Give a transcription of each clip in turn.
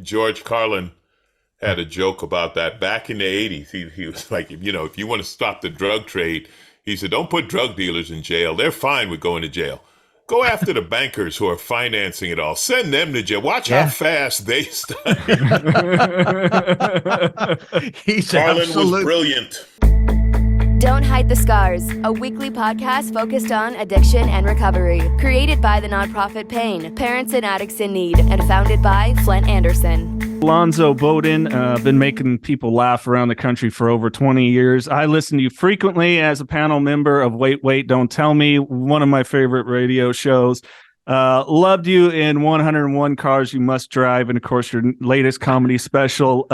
George Carlin had a joke about that back in the 80s. He was like, if you want to stop the drug trade, he said, don't put drug dealers in jail. They're fine with going to jail. Go after the bankers who are financing it all. Send them to jail. Watch how fast they start. Carlin was brilliant. Don't Hide the Scars, a weekly podcast focused on addiction and recovery. Created by the nonprofit PAIN, Parents and Addicts in Need, and founded by Flindt Andersen. Alonzo Bodden, been making people laugh around the country for over 20 years. I listen to you frequently as a panel member of Wait, Don't Tell Me, one of my favorite radio shows. Loved you in 101 Cars You Must Drive, and of course your latest comedy special,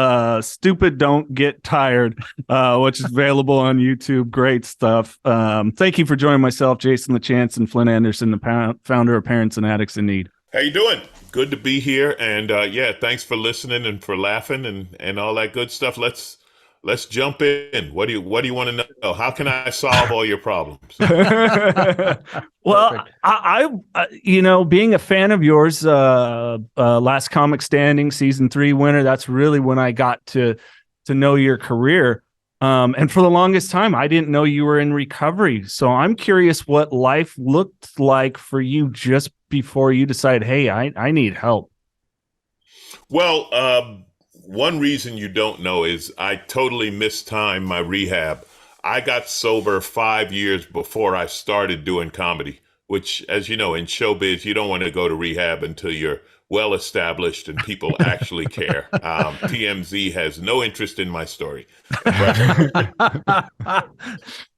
Stupid Don't Get Tired, which is available on YouTube. Great stuff. Thank you for joining myself, Jason LaChance, and Flindt Andersen, the founder of Parents and Addicts in Need. How you doing? Good to be here, and thanks for listening and for laughing and all that good stuff. Let's jump in. What do you want to know? How can I solve all your problems? Well, I being a fan of yours, Last Comic Standing, season 3 winner, that's really when I got to know your career. And for the longest time, I didn't know you were in recovery. So I'm curious what life looked like for you just before you decided, hey, I need help. Well, one reason you don't know is I totally mistimed my rehab. I got sober 5 years before I started doing comedy, which, as you know, in showbiz, you don't want to go to rehab until you're well established and people actually care. TMZ has no interest in my story.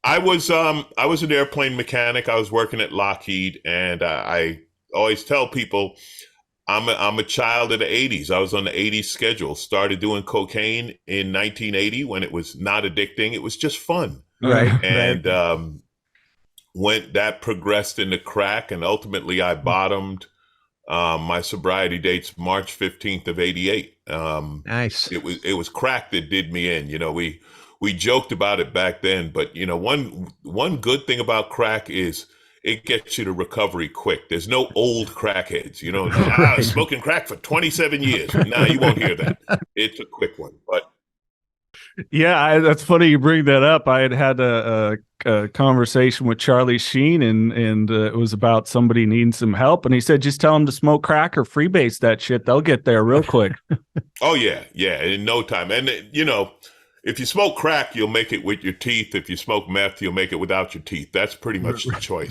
I was an airplane mechanic. I was working at Lockheed, and I always tell people I'm a child of the 80s. I was on the 80s schedule. Started doing cocaine in 1980 when it was not addicting. It was just fun. Right. And that progressed into crack, and ultimately I bottomed. My sobriety date's March 15th of 88. Nice. It was crack that did me in. We joked about it back then, but one good thing about crack is it gets you to recovery quick. There's no old crackheads, smoking crack for 27 years. No, you won't hear that. It's a quick one. But yeah, that's funny you bring that up. I had a conversation with Charlie Sheen, and it was about somebody needing some help, and he said, just tell them to smoke crack or freebase that shit. They'll get there real quick. Oh, yeah, in no time. And, if you smoke crack, you'll make it with your teeth. If you smoke meth, you'll make it without your teeth. That's pretty much the choice.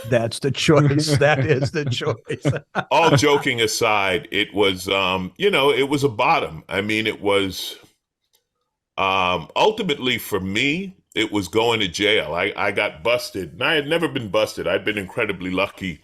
That's the choice. That is the choice. All joking aside, it was, it was a bottom. I mean, it was ultimately for me, it was going to jail. I got busted, and I had never been busted. I'd been incredibly lucky.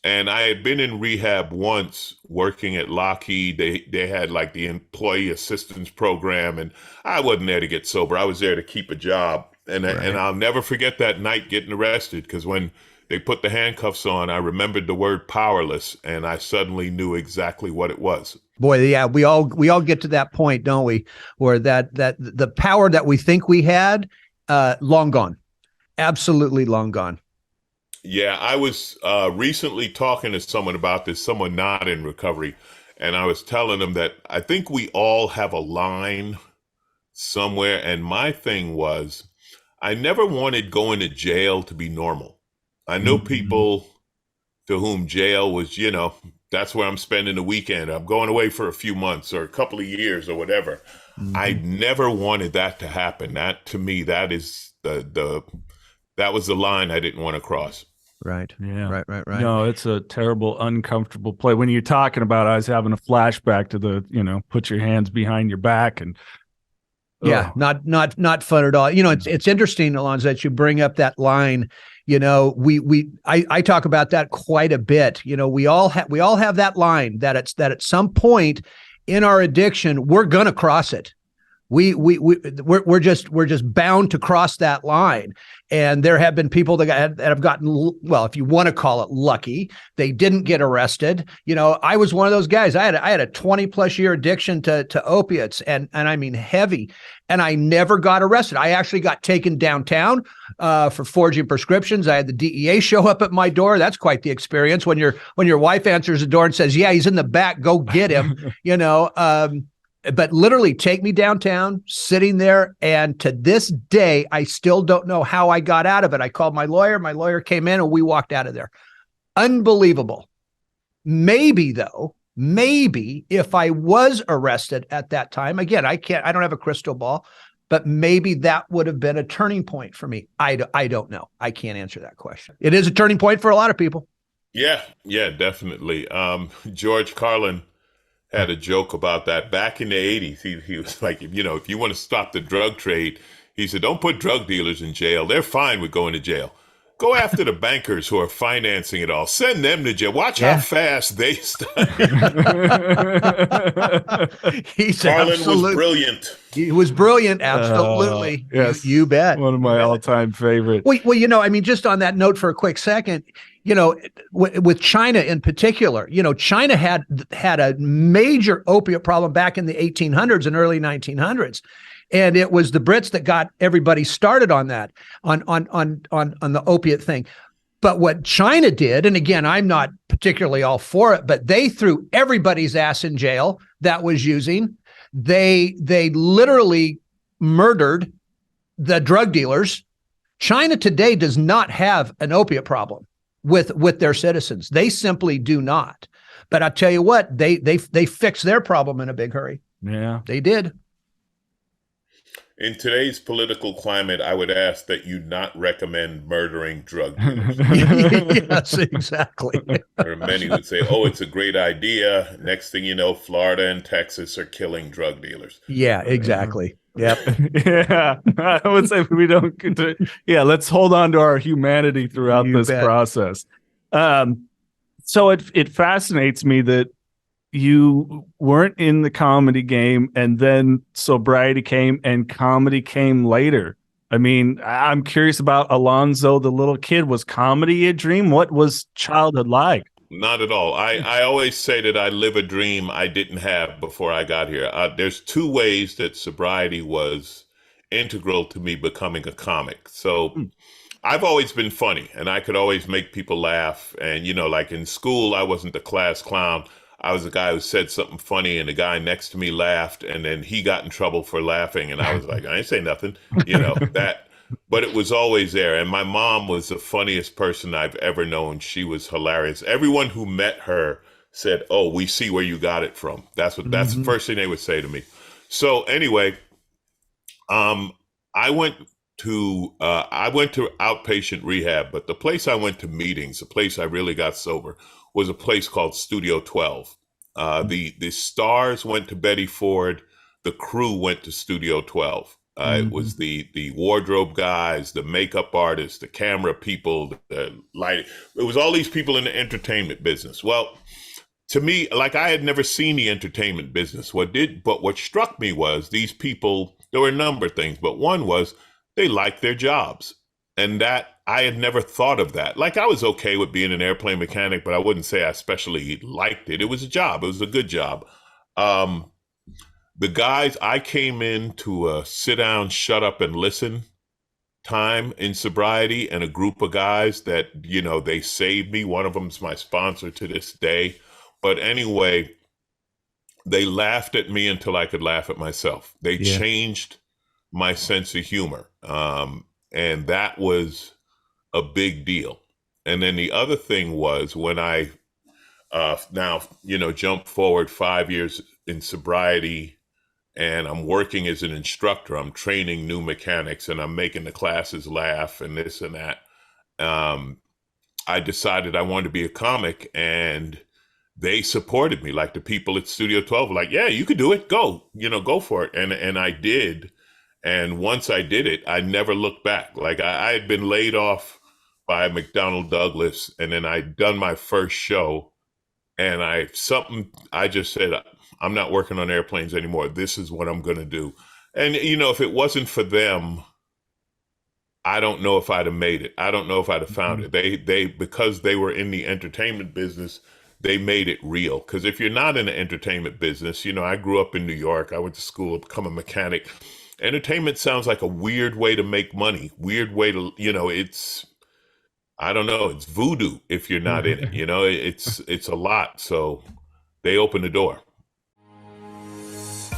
And I had been in rehab once working at Lockheed. They had like the employee assistance program, and I wasn't there to get sober. I was there to keep a job. And I'll never forget that night getting arrested, because when they put the handcuffs on, I remembered the word powerless, and I suddenly knew exactly what it was. Boy, yeah, we all get to that point, don't we? Where that the power that we think we had, long gone, absolutely long gone. Yeah, I was recently talking to someone about this, someone not in recovery, and I was telling them that I think we all have a line somewhere, and my thing was I never wanted going to jail to be normal. I know people to whom jail was, that's where I'm spending the weekend. I'm going away for a few months or a couple of years or whatever. I never wanted that to happen. That, to me, that is that was the line I didn't want to cross. Right. Yeah. Right. No, it's a terrible, uncomfortable play. When you're talking about it, I was having a flashback to the, put your hands behind your back and. Yeah, not fun at all. It's interesting, Alonzo, that you bring up that line. I talk about that quite a bit. We all have that line that at some point in our addiction, we're going to cross it. We're just bound to cross that line. And there have been people that have gotten, well, if you want to call it lucky, they didn't get arrested. I was one of those guys. I had a 20+ year addiction to opiates, and I mean heavy, and I never got arrested. I actually got taken downtown for forging prescriptions. I had the DEA show up at my door. That's quite the experience when your wife answers the door and says, "Yeah, he's in the back. Go get him." But literally take me downtown, sitting there. And to this day, I still don't know how I got out of it. I called my lawyer. My lawyer came in and we walked out of there. Unbelievable. Maybe if I was arrested at that time, again, I don't have a crystal ball, but maybe that would have been a turning point for me. I don't know. I can't answer that question. It is a turning point for a lot of people. Yeah, definitely. George Carlin had a joke about that back in the 80s. He was like, if you want to stop the drug trade, he said, don't put drug dealers in jail. They're fine with going to jail. Go after the bankers who are financing it all. Send them to jail. Watch how fast they start. Carlin was brilliant. He was brilliant. Absolutely. Yes. You bet. One of my all-time favorites. Well, just on that note for a quick second, with China in particular, China had a major opiate problem back in the 1800s and early 1900s. And it was the Brits that got everybody started on that, on the opiate thing. But what China did, and again, I'm not particularly all for it, but they threw everybody's ass in jail that was using. They literally murdered the drug dealers. China today does not have an opiate problem with their citizens. They simply do not. But I'll tell you what, they fixed their problem in a big hurry. Yeah, they did. In today's political climate, I would ask that you not recommend murdering drug dealers. Yes, exactly. There are many who would say, oh, it's a great idea. Next thing you know, Florida and Texas are killing drug dealers. Yeah, exactly. Yep. Yeah, I would say we don't. Let's hold on to our humanity throughout this process. So it fascinates me that you weren't in the comedy game, and then sobriety came and comedy came later. I mean, I'm curious about Alonzo, the little kid. Was comedy a dream? What was childhood like? Not at all. I always say that I live a dream I didn't have before I got here. There's two ways that sobriety was integral to me becoming a comic. So I've always been funny, and I could always make people laugh. And, like in school, I wasn't the class clown. I was the guy who said something funny, and the guy next to me laughed, and then he got in trouble for laughing, and I was like, I ain't say nothing, that. But it was always there. And my mom was the funniest person I've ever known. She was hilarious. Everyone who met her said, oh, we see where you got it from. That's the first thing they would say to me. So anyway, I went to outpatient rehab, but the place I went to meetings, the place I really got sober, was a place called Studio 12. The stars went to Betty Ford. The crew went to Studio 12. It was the wardrobe guys, the makeup artists, the camera people, the light. It was all these people in the entertainment business. Well, to me, like, I had never seen the entertainment business. But what struck me was these people, there were a number of things, but one was they liked their jobs. And that I had never thought of that. Like, I was okay with being an airplane mechanic, but I wouldn't say I especially liked it. It was a job. It was a good job. The guys, I came in to a sit down, shut up and listen time in sobriety, and a group of guys that, they saved me. One of them's my sponsor to this day. But anyway, they laughed at me until I could laugh at myself. They changed my sense of humor. And that was a big deal. And then the other thing was when I now, jump forward 5 years in sobriety, and I'm working as an instructor. I'm training new mechanics, and I'm making the classes laugh and this and that. I decided I wanted to be a comic, and they supported me. Like the people at Studio 12 were like, yeah, you could do it. Go, go for it. And I did. And once I did it, I never looked back. Like I had been laid off by McDonnell Douglas, and then I'd done my first show, and I just said, I'm not working on airplanes anymore. This is what I'm going to do. And if it wasn't for them, I don't know if I'd have made it. I don't know if I'd have found it. They because they were in the entertainment business, they made it real. Because if you're not in the entertainment business, I grew up in New York. I went to school to become a mechanic. Entertainment sounds like a weird way to make money. Weird way to, it's, I don't know. It's voodoo if you're not in it. It's a lot. So they opened the door.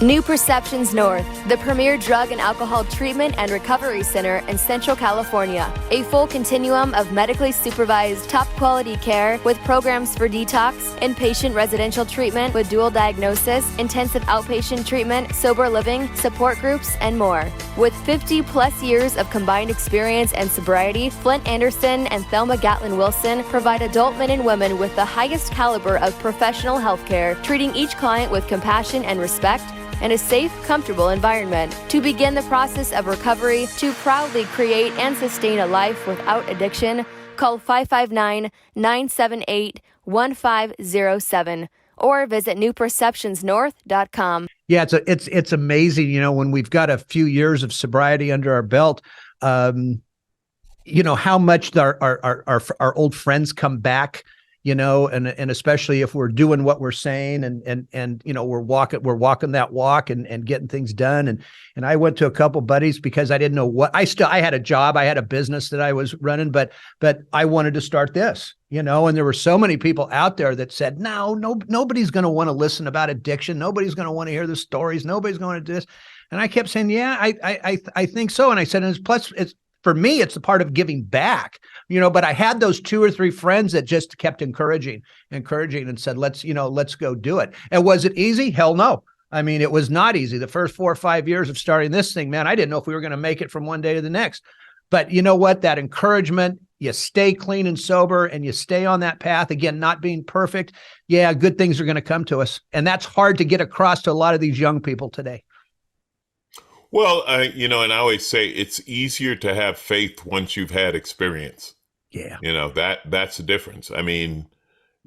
New Perceptions North, the premier drug and alcohol treatment and recovery center in Central California. A full continuum of medically supervised, top-quality care with programs for detox, inpatient residential treatment with dual diagnosis, intensive outpatient treatment, sober living, support groups, and more. With 50-plus years of combined experience and sobriety, Flindt Andersen and Thelma Gatlin Wilson provide adult men and women with the highest caliber of professional health care, treating each client with compassion and respect, and a safe, comfortable environment. To begin the process of recovery, to proudly create and sustain a life without addiction, call 559-978-1507 or visit newperceptionsnorth.com. Yeah, it's amazing, when we've got a few years of sobriety under our belt, how much our old friends come back, and especially if we're doing what we're saying and we're walking that walk and getting things done. And I went to a couple buddies because I didn't know what I had a job, I had a business that I was running, but I wanted to start this, and there were so many people out there that said, no, nobody's going to want to listen about addiction. Nobody's going to want to hear the stories. Nobody's going to do this. And I kept saying, yeah, I think so. And I said, and plus it's, for me, it's a part of giving back, but I had those 2 or 3 friends that just kept encouraging and said, let's go do it. And was it easy? Hell no. I mean, it was not easy. The first 4 or 5 years of starting this thing, man, I didn't know if we were going to make it from one day to the next. But you know what? That encouragement, you stay clean and sober and you stay on that path. Again, not being perfect. Yeah, good things are going to come to us. And that's hard to get across to a lot of these young people today. Well, and I always say it's easier to have faith once you've had experience. Yeah. That's the difference. I mean,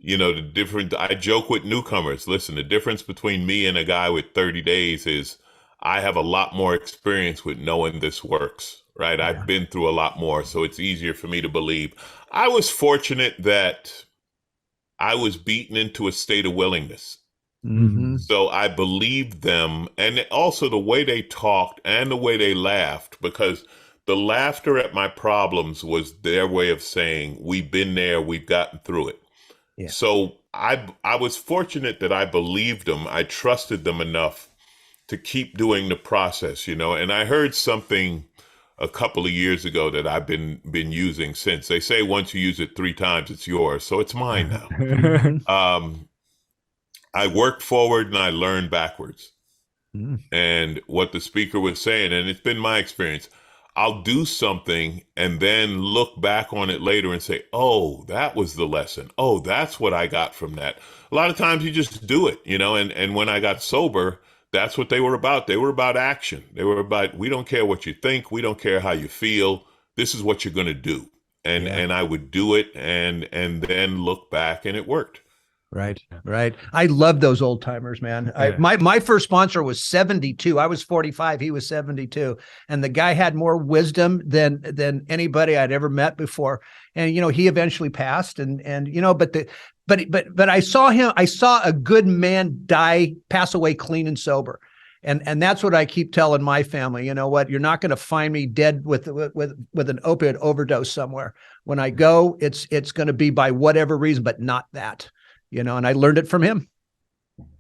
I joke with newcomers. Listen, the difference between me and a guy with 30 days is I have a lot more experience with knowing this works, right? Yeah. I've been through a lot more, so it's easier for me to believe. I was fortunate that I was beaten into a state of willingness. Mm-hmm. So I believed them, and also the way they talked and the way they laughed, because the laughter at my problems was their way of saying, we've been there, we've gotten through it. Yeah. So I was fortunate that I believed them. I trusted them enough to keep doing the process, and I heard something a couple of years ago that I've been using since. They say once you use it 3 times, it's yours. So it's mine now. I work forward and I learn backwards. And what the speaker was saying, and it's been my experience, I'll do something and then look back on it later and say, oh, that was the lesson. Oh, that's what I got from that. A lot of times you just do it, and when I got sober, that's what they were about. They were about action. They were about, we don't care what you think. We don't care how you feel. This is what you're going to do. And I would do it and then look back, and it worked. Right. I love those old timers, man. Yeah. My first sponsor was 72. I was 45. He was 72. And the guy had more wisdom than anybody I'd ever met before. And, he eventually passed but I saw a good man pass away clean and sober. And that's what I keep telling my family. You know what? You're not going to find me dead with an opiate overdose somewhere. When I go, it's going to be by whatever reason, but not that. And I learned it from him.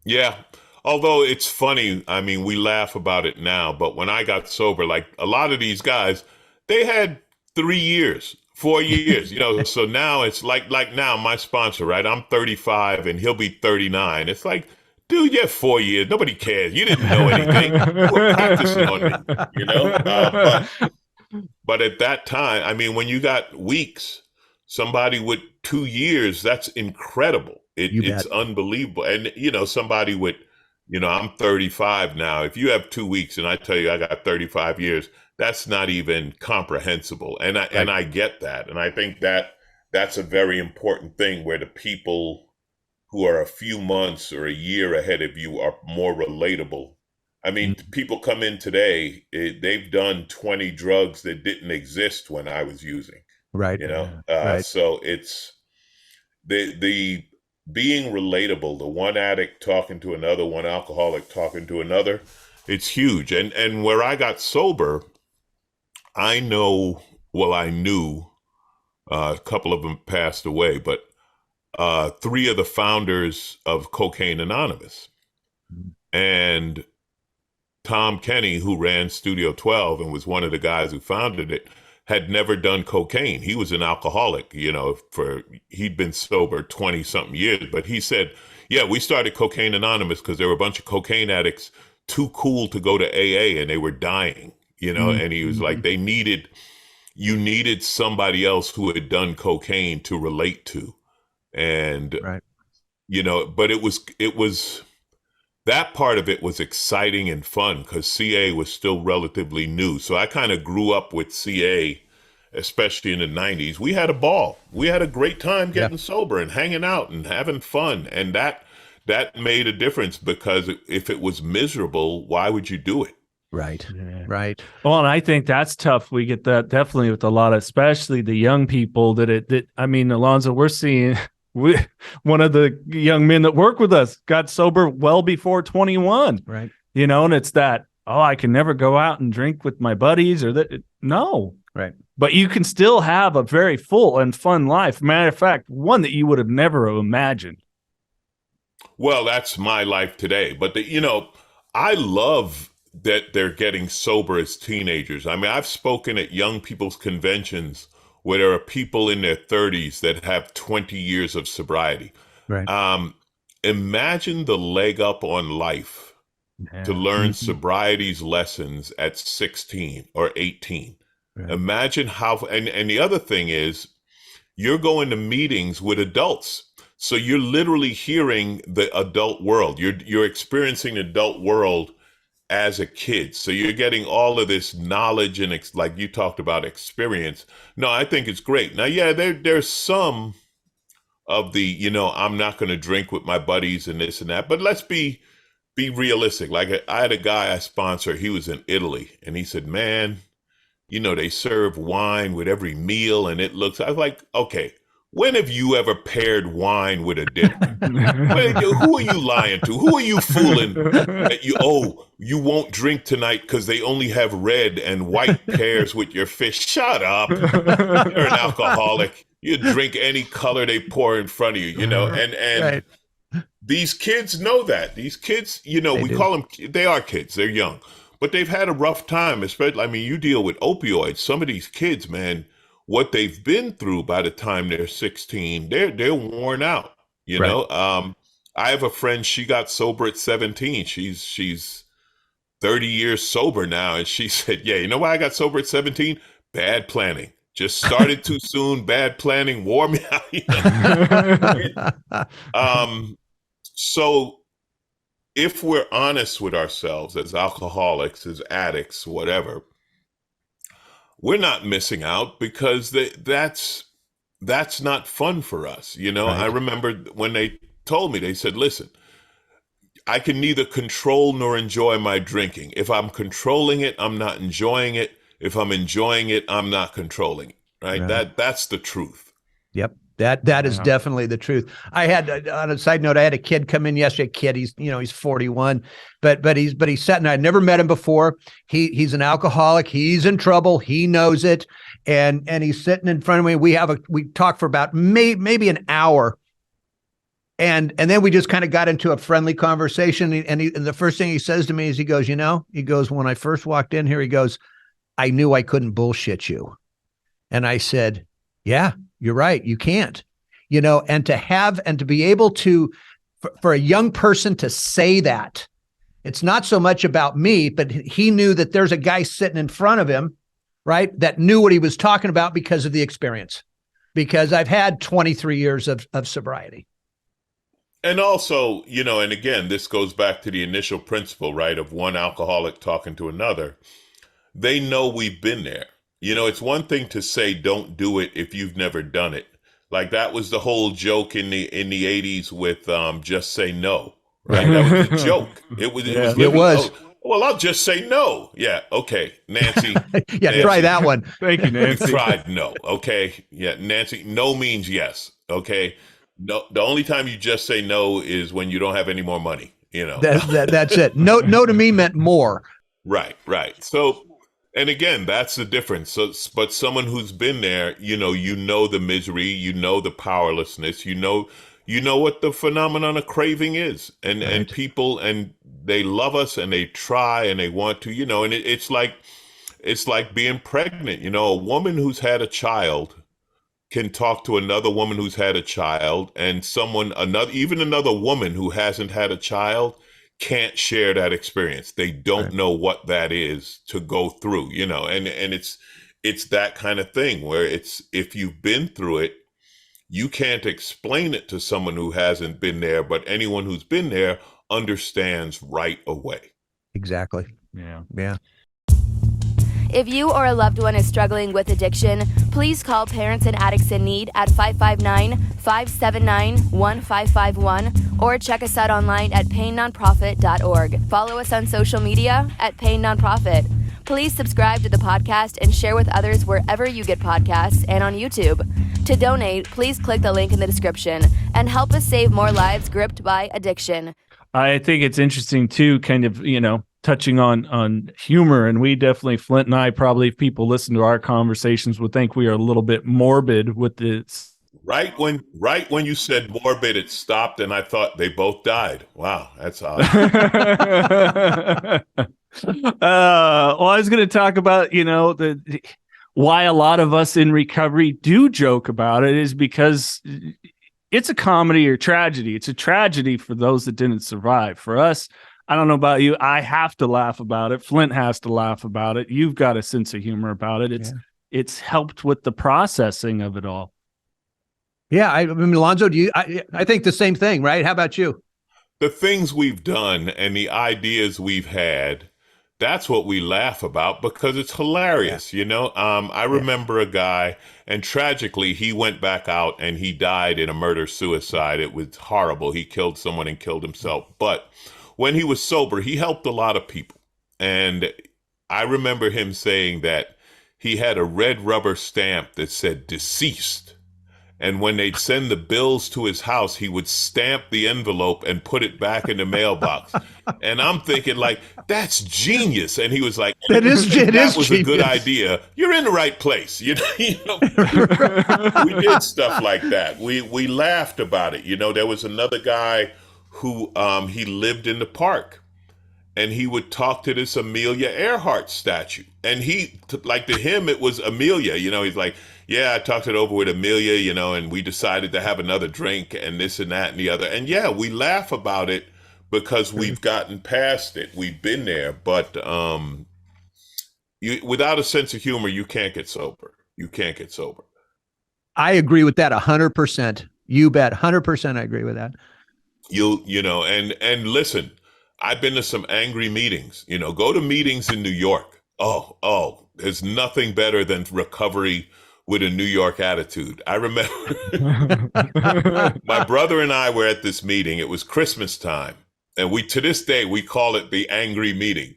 Yeah. Although it's funny, I mean, we laugh about it now, but when I got sober, like a lot of these guys, they had 3 years, 4 years, so now it's like now my sponsor, right? I'm 35 and he'll be 39. It's like, dude, you have 4 years. Nobody cares. You didn't know anything. You were practicing on me, but at that time, I mean, when you got weeks, somebody with 2 years, that's incredible. It's unbelievable. And, somebody with, I'm 35 now. If you have 2 weeks and I tell you I got 35 years, that's not even comprehensible. And I get that. And I think that's a very important thing, where the people who are a few months or a year ahead of you are more relatable. I mean, people come in today, they've done 20 drugs that didn't exist when I was using, Right. Right. So it's the being relatable, the one addict talking to another, one alcoholic talking to another, it's huge. And where I got sober, I knew, a couple of them passed away, but three of the founders of Cocaine Anonymous. And Tom Kenny, who ran Studio 12 and was one of the guys who founded it, had never done cocaine. He was an alcoholic, he'd been sober 20 something years, but he said, yeah, we started Cocaine Anonymous because there were a bunch of cocaine addicts too cool to go to AA and they were dying, and he was like, you needed somebody else who had done cocaine to relate to. And, right. But it was, that part of it was exciting and fun because CA was still relatively new. So I kind of grew up with CA, especially in the 90s. We had a ball. We had a great time getting sober and hanging out and having fun. And that made a difference because if it was miserable, why would you do it? Right. Yeah. Right. Well, and I think that's tough. We get that definitely with a lot of, especially the young people Alonzo, we're seeing one of the young men that work with us got sober well before 21. Right. And it's that, I can never go out and drink with my buddies or that. No. Right. But you can still have a very full and fun life. Matter of fact, one that you would have never imagined. Well, that's my life today. But I love that they're getting sober as teenagers. I mean, I've spoken at young people's conventions where there are people in their 30s that have 20 years of sobriety. Right. Imagine the leg up on life to learn sobriety's lessons at 16 or 18. Right. Imagine how, and the other thing is, you're going to meetings with adults. So you're literally hearing the adult world. You're experiencing the adult world as a kid. So you're getting all of this knowledge and like you talked about experience. No, I think it's great. Now, yeah, there's some of the, I'm not going to drink with my buddies and this and that, but let's be realistic. Like I had a guy I sponsor, he was in Italy and he said, man, they serve wine with every meal and I was like, okay, when have you ever paired wine with a dinner? Who are you lying to? Who are you fooling that you won't drink tonight because they only have red and white pairs with your fish? Shut up. You're an alcoholic. You drink any color they pour in front of you, and right. These kids know that. These kids, we call them, they are kids. They're young, but they've had a rough time. Especially, you deal with opioids. Some of these kids, man, what they've been through by the time they're 16, they're worn out, know. I have a friend, she got sober at 17. She's 30 years sober now. And she said, yeah, you know why I got sober at 17? Bad planning. Just started too soon. Bad planning wore me out. So if we're honest with ourselves as alcoholics, as addicts, whatever, we're not missing out because that's not fun for us. Right. I remember when they told me, they said, listen, I can neither control nor enjoy my drinking. If I'm controlling it, I'm not enjoying it. If I'm enjoying it, I'm not controlling it. Right. That's the truth. Yep. That is definitely the truth. I had, on a side note, I had a kid come in yesterday. He's 41, but he's sat, and I'd never met him before. He's an alcoholic. He's in trouble. He knows it. And he's sitting in front of me. We talked for about maybe an hour. And then we just kind of got into a friendly conversation. And the first thing he says to me is, he goes, when I first walked in here, he goes, I knew I couldn't bullshit you. And I said, yeah, you're right. You can't, and to be able to, for a young person to say that, it's not so much about me, but he knew that there's a guy sitting in front of him, right, that knew what he was talking about because of the experience, because I've had 23 years of sobriety. And also, and again, this goes back to the initial principle, right, of one alcoholic talking to another. They know we've been there. It's one thing to say, don't do it if you've never done it. Like that was the whole joke in the 80s with just say no. Right. That was a joke. It was. Well, I'll just say no. Yeah, okay, Nancy. Yeah, Nancy, try that one. Thank you, we've Nancy. tried no. Okay, yeah, Nancy. No means yes. Okay, no. The only time you just say no is when you don't have any more money. That's it. No, no to me meant more. Right, right. So, and again, that's the difference. So, but someone who's been there, you know the misery, you know the powerlessness, you know what the phenomenon of craving is, and Right. people, and they love us, and they try, and they want to, and it's like being pregnant. A woman who's had a child can talk to another woman who's had a child, and even another woman who hasn't had a child can't share that experience. They don't Right. know what that is to go through, and it's that kind of thing where it's, if you've been through it, you can't explain it to someone who hasn't been there, but anyone who's been there understands right away. Exactly. Yeah. Yeah. If you or a loved one is struggling with addiction, please call Parents and Addicts in Need at 559-579-1551 or check us out online at painnonprofit.org. Follow us on social media at Pain Nonprofit. Please subscribe to the podcast and share with others wherever you get podcasts and on YouTube. To donate, please click the link in the description and help us save more lives gripped by addiction. I think it's interesting too, kind of, touching on humor, and we definitely, Flindt and I, probably, if people listen to our conversations, would think we are a little bit morbid with this. Right when you said morbid, it stopped, and I thought they both died. Wow, that's odd. Well, I was going to talk about, why a lot of us in recovery do joke about it is because it's a comedy or tragedy. It's a tragedy for those that didn't survive. For us, I don't know about you, I have to laugh about it. Flindt has to laugh about it. You've got a sense of humor about it. It's helped with the processing of it all. Yeah. I mean, Alonzo, I think the same thing, right? How about you? The things we've done and the ideas we've had, that's what we laugh about because it's hilarious. I remember a guy, and tragically, he went back out and he died in a murder-suicide. It was horrible. He killed someone and killed himself. But when he was sober, he helped a lot of people. And I remember him saying that he had a red rubber stamp that said deceased. And when they'd send the bills to his house, he would stamp the envelope and put it back in the mailbox. And I'm thinking, like, that's genius. And he was like, that was genius. A good idea. You're in the right place. We did stuff like that. We laughed about it. There was another guy who he lived in the park, and he would talk to this Amelia Earhart statue. And to him, it was Amelia. He's like, yeah, I talked it over with Amelia, and we decided to have another drink and this and that and the other. And yeah, we laugh about it because we've gotten past it. We've been there. But without a sense of humor, you can't get sober. You can't get sober. I agree with that 100%. You bet. 100% I agree with that. And listen, I've been to some angry meetings. Go to meetings in New York. Oh, there's nothing better than recovery with a New York attitude. I remember my brother and I were at this meeting. It was Christmas time. And to this day, we call it the angry meeting.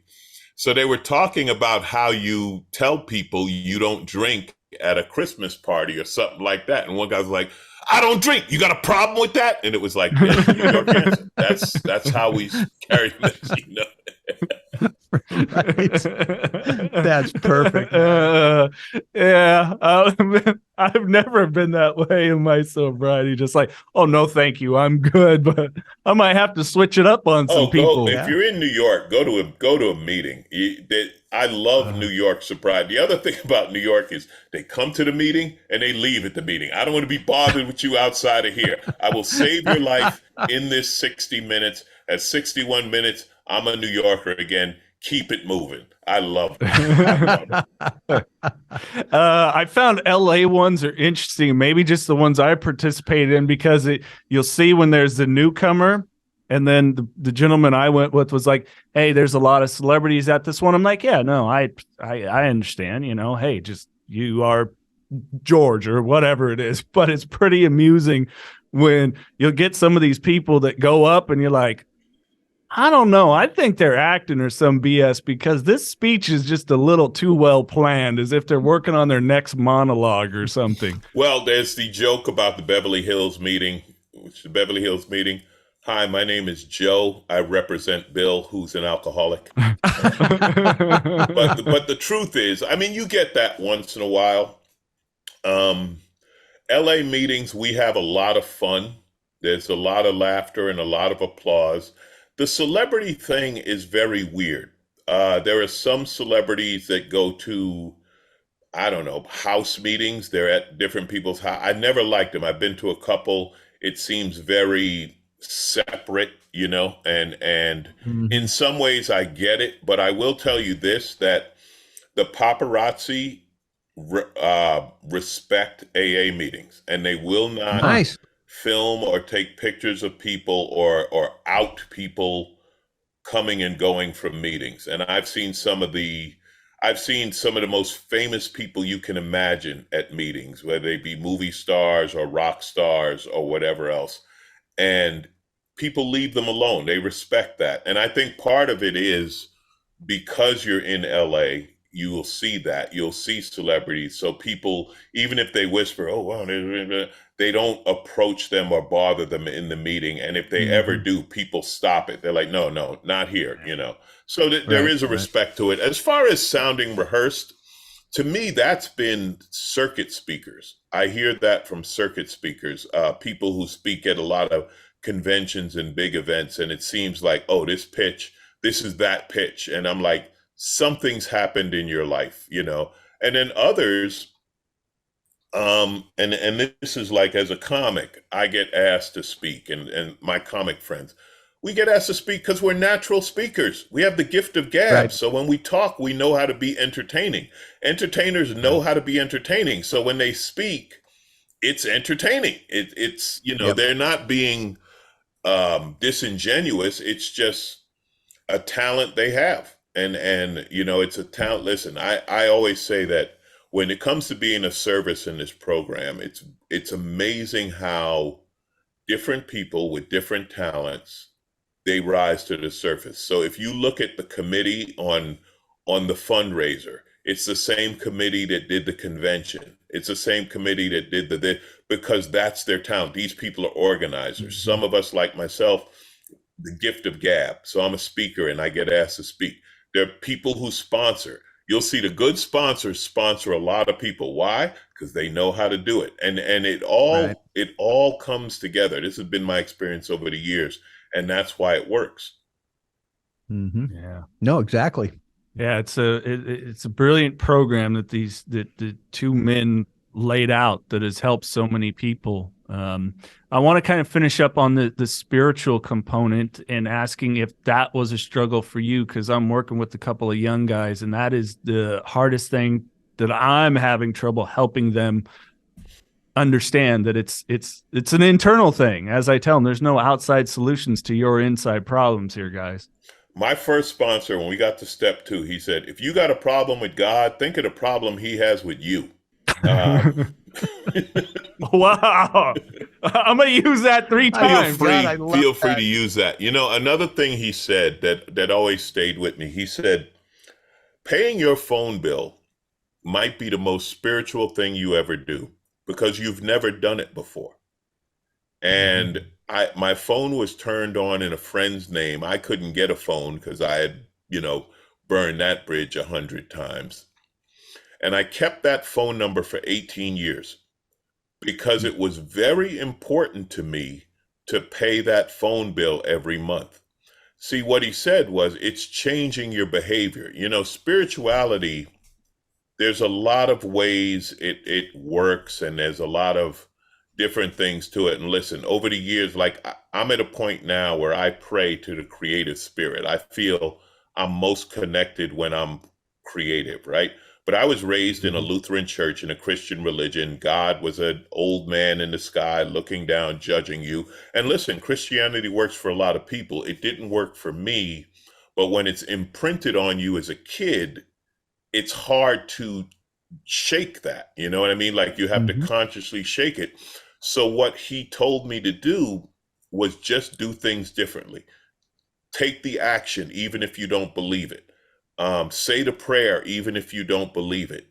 So they were talking about how you tell people you don't drink at a Christmas party or something like that. And one guy was like, I don't drink. You got a problem with that? And it was like, yeah, New York answer. That's how we carry this, Right. That's perfect. I've never been that way in my sobriety. Just like, oh no, thank you, I'm good. But I might have to switch it up on some people. If you're in New York, go to a meeting. I love New York sobriety. The other thing about New York is they come to the meeting and they leave at the meeting. I don't want to be bothered with you outside of here. I will save your life in this 60 minutes. At 61 minutes, I'm a New Yorker again. Keep it moving. I love it. I found LA ones are interesting. Maybe just the ones I participated in, because you'll see when there's the newcomer, and then the gentleman I went with was like, hey, there's a lot of celebrities at this one. I'm like, yeah, no, I understand, hey, just you are George or whatever it is. But it's pretty amusing when you'll get some of these people that go up and you're like, I don't know. I think they're acting or some BS because this speech is just a little too well planned, as if they're working on their next monologue or something. Well, there's the joke about the Beverly Hills meeting, which the Beverly Hills meeting. Hi, my name is Joe. I represent Bill, who's an alcoholic. But the truth is, I mean, you get that once in a while. LA meetings, we have a lot of fun. There's a lot of laughter and a lot of applause. The celebrity thing is very weird. There are some celebrities that go to, I don't know, house meetings. They're at different people's house. I never liked them. I've been to a couple. It seems very separate, you know, and in some ways I get it, but I will tell you this, that the paparazzi respect AA meetings, and they will not Nice. film or take pictures of people or out people coming and going from meetings. And I've seen some of the most famous people you can imagine at meetings, whether they be movie stars or rock stars or whatever else. And people leave them alone. They respect that. And I think part of it is because you're in LA, you will see that. You'll see celebrities. So people, even if they whisper, oh, wow, they don't approach them or bother them in the meeting. And if they ever do, people stop it. They're like, no, not here, you know. So there is a respect to it. As far as sounding rehearsed, to me, that's been circuit speakers. I hear that from circuit speakers, people who speak at a lot of conventions and big events. And it seems like, oh, this is that pitch. And I'm like, something's happened in your life, you know. And then others, and this is like, as a comic, I get asked to speak, and my comic friends, we get asked to speak because we're natural speakers. We have the gift of gab. Right. So when we talk, we know how to be entertaining. Entertainers know how to be entertaining. So when they speak, it's entertaining. It's you know, they're not being disingenuous. It's just a talent they have. And you know, it's a talent. Listen, I always say that when it comes to being of service in this program, it's amazing how different people with different talents, they rise to the surface. So if you look at the committee on the fundraiser, it's the same committee that did the convention. It's the same committee that did because that's their talent. These people are organizers. Mm-hmm. Some of us, like myself, the gift of gab. So I'm a speaker and I get asked to speak. There are people who sponsor. You'll see the good sponsors sponsor a lot of people. Why? Because they know how to do it. And it all comes together. This has been my experience over the years. And that's why it works. Mm-hmm. Yeah. No, exactly. Yeah, it's a brilliant program that the two men laid out that has helped so many people. I want to kind of finish up on the spiritual component and asking if that was a struggle for you, because I'm working with a couple of young guys, and that is the hardest thing that I'm having trouble helping them understand, that it's an internal thing. As I tell them, there's no outside solutions to your inside problems here, guys. My first sponsor, when we got to step 2, he said, if you got a problem with God, think of the problem he has with you. Wow. I'm going to use that 3 times. Feel free to use that. You know, another thing he said that always stayed with me, he said, paying your phone bill might be the most spiritual thing you ever do because you've never done it before. And my phone was turned on in a friend's name. I couldn't get a phone because I had, you know, burned that bridge 100 times. And I kept that phone number for 18 years because it was very important to me to pay that phone bill every month. See, what he said was, it's changing your behavior. You know, spirituality, there's a lot of ways it works, and there's a lot of different things to it. And listen, over the years, like I'm at a point now where I pray to the creative spirit. I feel I'm most connected when I'm creative, right? But I was raised in a Lutheran church, in a Christian religion. God was an old man in the sky looking down, judging you. And listen, Christianity works for a lot of people. It didn't work for me. But when it's imprinted on you as a kid, it's hard to shake that. You know what I mean? Like you have to consciously shake it. So what he told me to do was just do things differently. take the action, even if you don't believe it. Say the prayer, even if you don't believe it.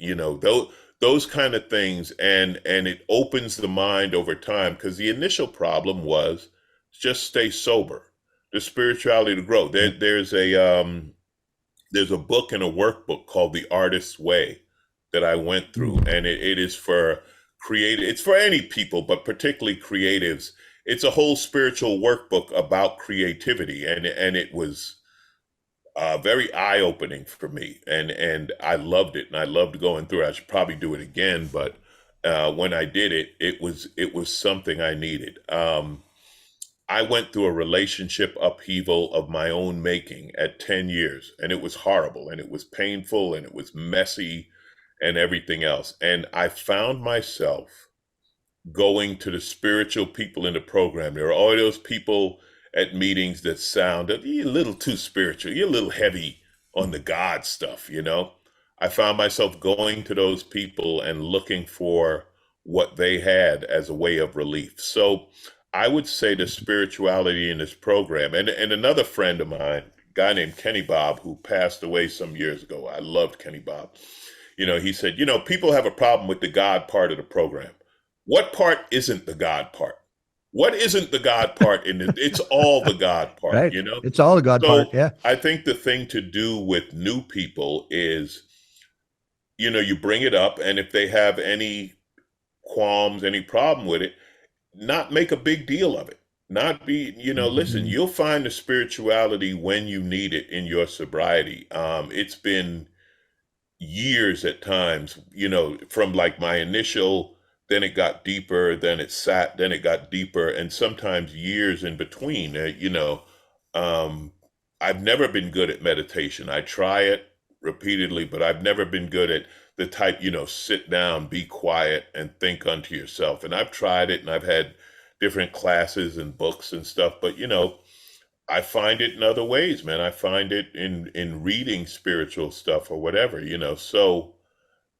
Those kind of things, and it opens the mind over time, because the initial problem was just stay sober, the spirituality to grow. There's a book and a workbook called The Artist's Way that I went through, and it is for it's for any people, but particularly creatives. It's a whole spiritual workbook about creativity, and it was very eye-opening for me, and I loved it, and I loved going through it. I should probably do it again, but when I did it, it was something I needed. I went through a relationship upheaval of my own making at 10 years, and it was horrible, and it was painful, and it was messy, and everything else. And I found myself going to the spiritual people in the program. There are all those people at meetings that sound, you're a little too spiritual, you're a little heavy on the God stuff, I found myself going to those people and looking for what they had as a way of relief. So I would say the spirituality in this program, and another friend of mine, a guy named Kenny Bob, who passed away some years ago. I loved Kenny Bob. He said, people have a problem with the God part of the program. What part isn't the God part? What isn't the God part in it? It's all the God part, right. It's all the God part, yeah. I think the thing to do with new people is, you bring it up, and if they have any qualms, any problem with it, not make a big deal of it. Not be, listen, you'll find the spirituality when you need it in your sobriety. It's been years at times, from like my initial, then it got deeper, then it sat, then it got deeper, and sometimes years in between. I've never been good at meditation. I try it repeatedly, but I've never been good at the type, sit down, be quiet, and think unto yourself. And I've tried it, and I've had different classes and books and stuff, but I find it in other ways, man. I find it in reading spiritual stuff or whatever, so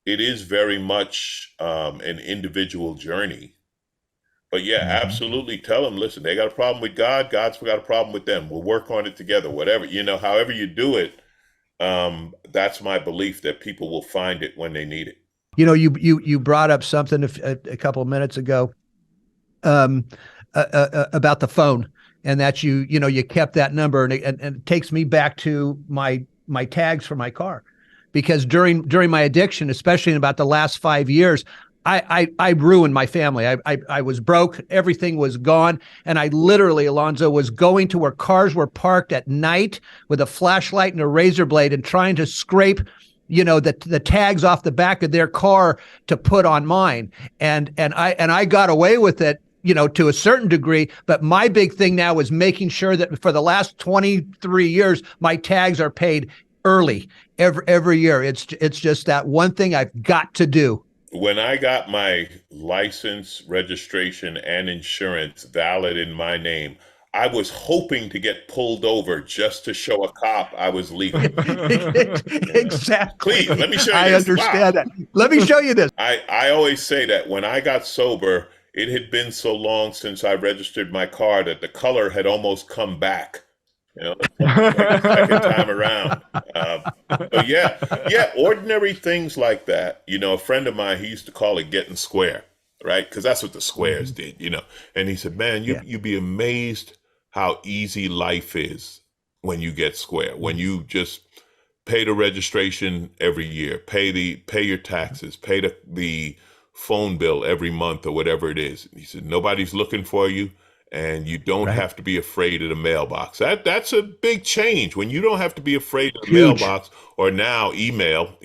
it is very much an individual journey. But yeah, absolutely tell them, listen, they got a problem with God, God's got a problem with them. We'll work on it together, whatever, however you do it. That's my belief, that people will find it when they need it. You brought up something a couple of minutes ago about the phone, and that you kept that number, and it takes me back to my tags for my car, because during my addiction, especially in about the last 5 years, I ruined my family. I was broke. Everything was gone. And I literally, Alonzo, was going to where cars were parked at night with a flashlight and a razor blade and trying to scrape, the tags off the back of their car to put on mine. And I got away with it, to a certain degree. But my big thing now is making sure that for the last 23 years, my tags are paid early every year. It's just that one thing I've got to do. When I got my license, registration, and insurance valid in my name, I was hoping to get pulled over just to show a cop I was legal. Exactly. Please, let me show you I this. understand that. Let me show you this. I always say that when I got sober, it had been so long since I registered my car that the color had almost come back. The second time around. But yeah, ordinary things like that. A friend of mine, he used to call it getting square, right? Because that's what the squares did, And he said, man, you'd be amazed how easy life is when you get square, when you just pay the registration every year, pay your taxes, pay the phone bill every month or whatever it is. He said, nobody's looking for you. And you don't have to be afraid of the mailbox. That's a big change when you don't have to be afraid of the mailbox, or now email,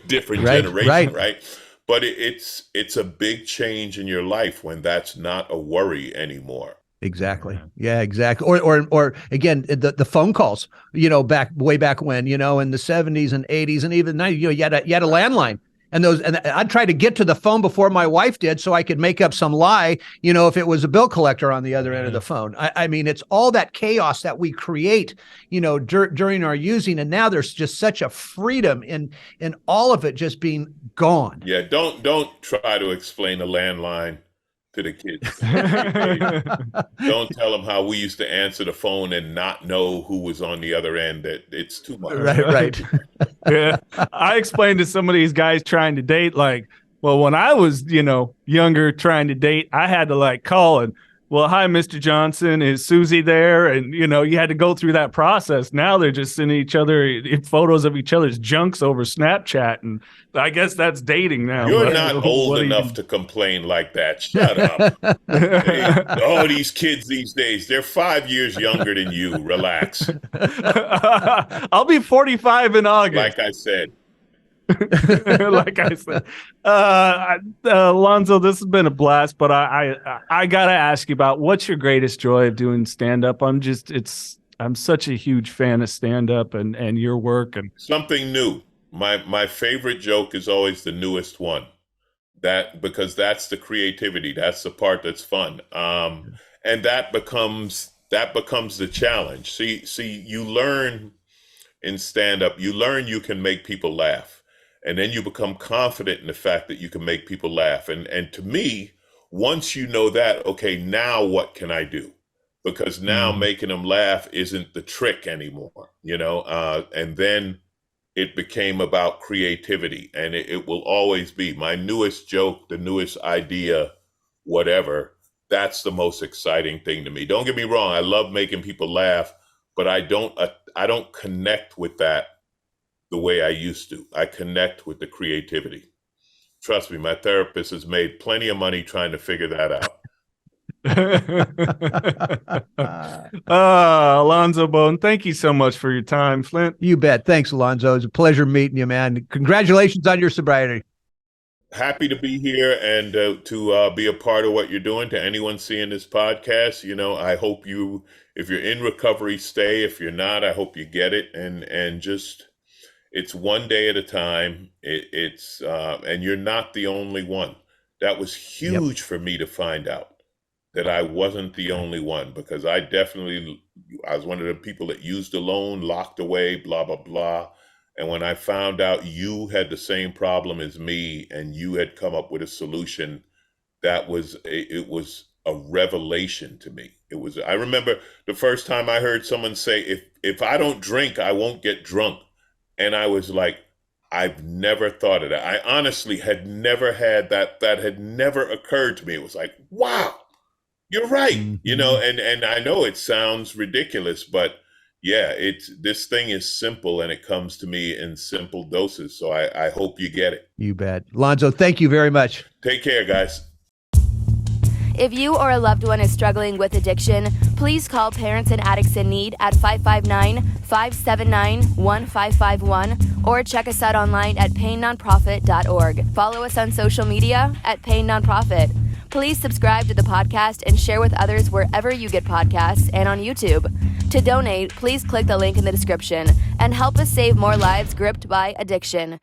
different generation, right? But it's a big change in your life when that's not a worry anymore. Exactly. Yeah, exactly. Or again, the phone calls, way back when, in the 70s and 80s and even 90s, you had a landline. And I'd try to get to the phone before my wife did, so I could make up some lie, if it was a bill collector on the other end of the phone. I mean, it's all that chaos that we create, during our using. And now there's just such a freedom in all of it just being gone. Yeah. Don't try to explain a landline to the kids. Don't tell them how we used to answer the phone and not know who was on the other end. That it's too much. Right. Yeah. I explained to some of these guys trying to date, like, well, when I was, younger trying to date, I had to like call and, well, hi, Mr. Johnson, is Susie there? And, you had to go through that process. Now they're just sending each other photos of each other's junks over Snapchat. And I guess that's dating now. You're not old enough to complain like that. Shut up. All these kids these days, they're 5 years younger than you. Relax. I'll be 45 in August. Like I said. Alonzo, this has been a blast, but I gotta ask you about what's your greatest joy of doing stand-up. I'm such a huge fan of stand-up and your work and something new. My favorite joke is always the newest one. Because that's the creativity. That's the part that's fun. And that becomes the challenge. See, you learn in stand-up, you can make people laugh. And then you become confident in the fact that you can make people laugh. And to me, once you know that, okay, now what can I do? Because now making them laugh isn't the trick anymore, and then it became about creativity. And it will always be my newest joke, the newest idea, whatever. That's the most exciting thing to me. Don't get me wrong. I love making people laugh, but I don't connect with that the way I used to. I connect with the creativity. Trust me, my therapist has made plenty of money trying to figure that out. Alonzo Bodden, thank you so much for your time, Flindt. You bet. Thanks, Alonzo. It's a pleasure meeting you, man. Congratulations on your sobriety. Happy to be here and to be a part of what you're doing. To anyone seeing this podcast, I hope if you're in recovery, stay. If you're not, I hope you get it. And just, it's one day at a time. And you're not the only one. That was huge for me to find out that I wasn't the only one, because I was one of the people that used alone, locked away, blah, blah, blah. And when I found out you had the same problem as me and you had come up with a solution, it was a revelation to me. I remember the first time I heard someone say, if I don't drink, I won't get drunk. And I was like, I've never thought of that. I honestly had never had that. That had never occurred to me. It was like, wow, you're right. And I know it sounds ridiculous, but yeah, this thing is simple and it comes to me in simple doses. So I hope you get it. You bet. Alonzo, thank you very much. Take care, guys. If you or a loved one is struggling with addiction, please call Parents and Addicts in Need at 559-579-1551 or check us out online at painnonprofit.org. Follow us on social media at Pain Nonprofit. Please subscribe to the podcast and share with others wherever you get podcasts and on YouTube. To donate, please click the link in the description and help us save more lives gripped by addiction.